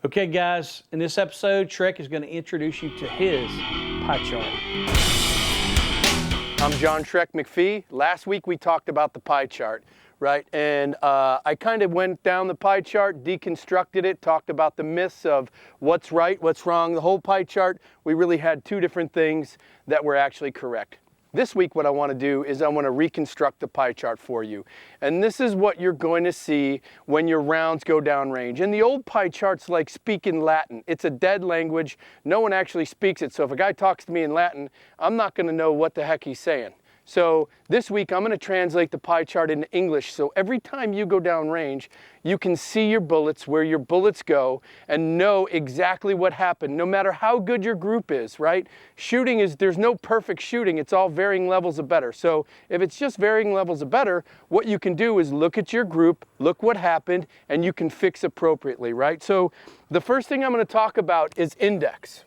Okay guys, in this episode, Shrek is going to introduce you to his pie chart. I'm John Shrek McPhee. Last week we talked about the pie chart, right? And I kind of went down the pie chart, deconstructed it, talked about the myths of what's right, what's wrong. The whole pie chart, we really had two different things that were actually correct. This week what I want to do is I want to reconstruct the pie chart for you. And this is what you're going to see when your rounds go downrange. And the old pie chart's like speaking Latin. It's a dead language. No one actually speaks it. So if a guy talks to me in Latin, I'm not going to know what the heck he's saying. So this week I'm going to translate the pie chart into English, so every time you go downrange, you can see your bullets, where your bullets go, and know exactly what happened, no matter how good your group is, right? Shooting is, there's no perfect shooting, it's all varying levels of better. So if it's just varying levels of better, what you can do is look at your group, look what happened, and you can fix appropriately, right? So the first thing I'm going to talk about is index.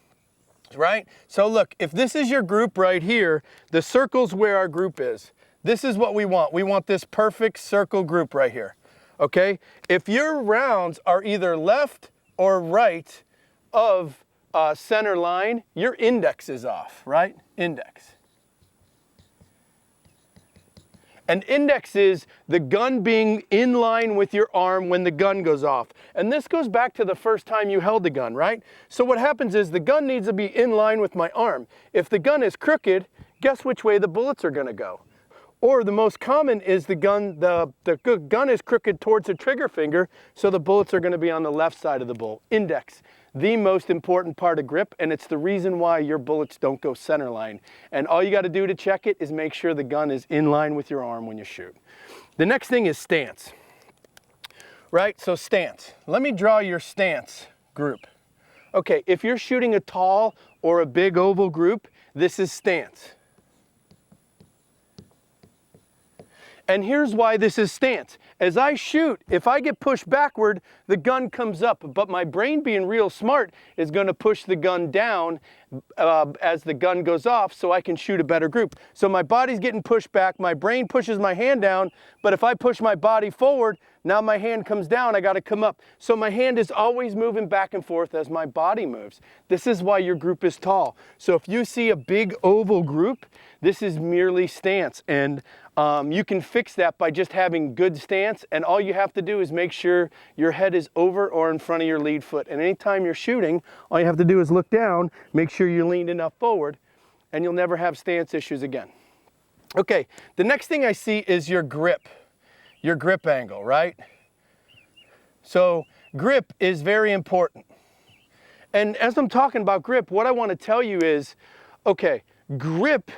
Right? So look, if this is your group right here, the circle's where our group is. This is what we want. We want this perfect circle group right here. Okay? If your rounds are either left or right of center line, your index is off, right? Index. And index is the gun being in line with your arm when the gun goes off. And this goes back to the first time you held the gun, right? So what happens is the gun needs to be in line with my arm. If the gun is crooked, guess which way the bullets are going to go? Or the most common is the gun is crooked towards the trigger finger, so the bullets are going to be on the left side of the bull. Index. The most important part of grip, and it's the reason why your bullets don't go center line. And all you got to do to check it is make sure the gun is in line with your arm when you shoot. The next thing is stance. Right? So stance. Let me draw your stance group. Okay, if you're shooting a tall or a big oval group, this is stance. And here's why this is stance. As I shoot, if I get pushed backward, the gun comes up, but my brain, being real smart, is going to push the gun down as the gun goes off so I can shoot a better group. So my body's getting pushed back, my brain pushes my hand down, but if I push my body forward, now my hand comes down, I got to come up. So my hand is always moving back and forth as my body moves. This is why your group is tall. So if you see a big oval group, this is merely stance. And you can fix that by just having good stance, and all you have to do is make sure your head is over or in front of your lead foot. And anytime you're shooting, all you have to do is look down, make sure you're leaned enough forward, and you'll never have stance issues again. Okay, the next thing I see is your grip angle, right? So grip is very important. And as I'm talking about grip, what I want to tell you is, okay, grip,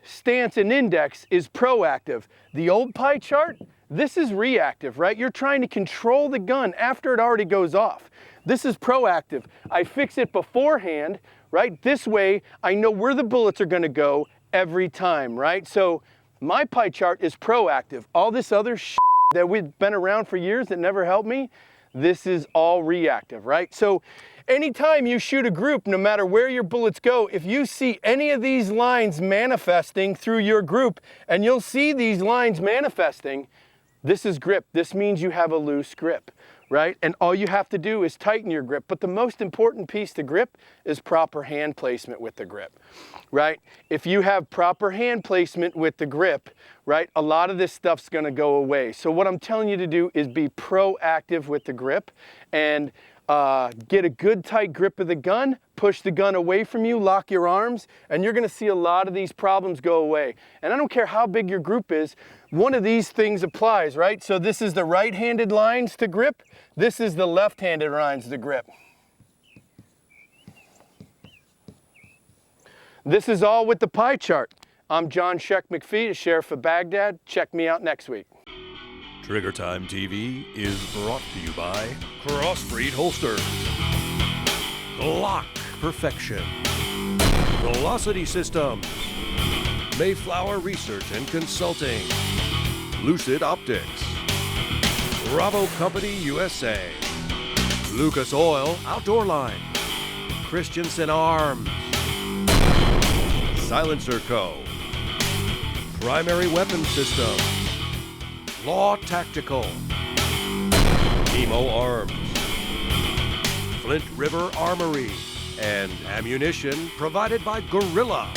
stance, and index is proactive. The old pie chart, this is reactive, right? You're trying to control the gun after it already goes off. This is proactive. I fix it beforehand, right? This way, I know where the bullets are going to go every time, right? So my pie chart is proactive. All this other shit that we've been around for years that never helped me, this is all reactive, right? So anytime you shoot a group, no matter where your bullets go, if you see any of these lines manifesting through your group, and you'll see these lines manifesting, this is grip. This means you have a loose grip, right? And all you have to do is tighten your grip. But the most important piece to grip is proper hand placement with the grip, right? If you have proper hand placement with the grip, right, a lot of this stuff's going to go away. So what I'm telling you to do is be proactive with the grip and get a good tight grip of the gun, push the gun away from you, lock your arms, and you're going to see a lot of these problems go away. And I don't care how big your group is, one of these things applies, right? So this is the right-handed lines to grip, this is the left-handed lines to grip. This is all with the pie chart. I'm John Shrek McPhee, the Sheriff of Baghdad. Check me out next week. Trigger Time TV is brought to you by Crossbreed Holsters, Glock Perfection, Velocity Systems, Mayflower Research and Consulting, Lucid Optics, Bravo Company USA, Lucas Oil Outdoor Line, Christensen Arms, Silencer Co., Primary Weapon System, Law Tactical, Emo Arms, Flint River Armory, and ammunition provided by Gorilla.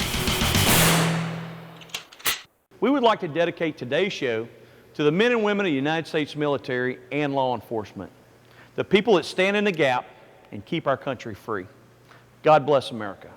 We would like to dedicate today's show to the men and women of the United States military and law enforcement, the people that stand in the gap and keep our country free. God bless America.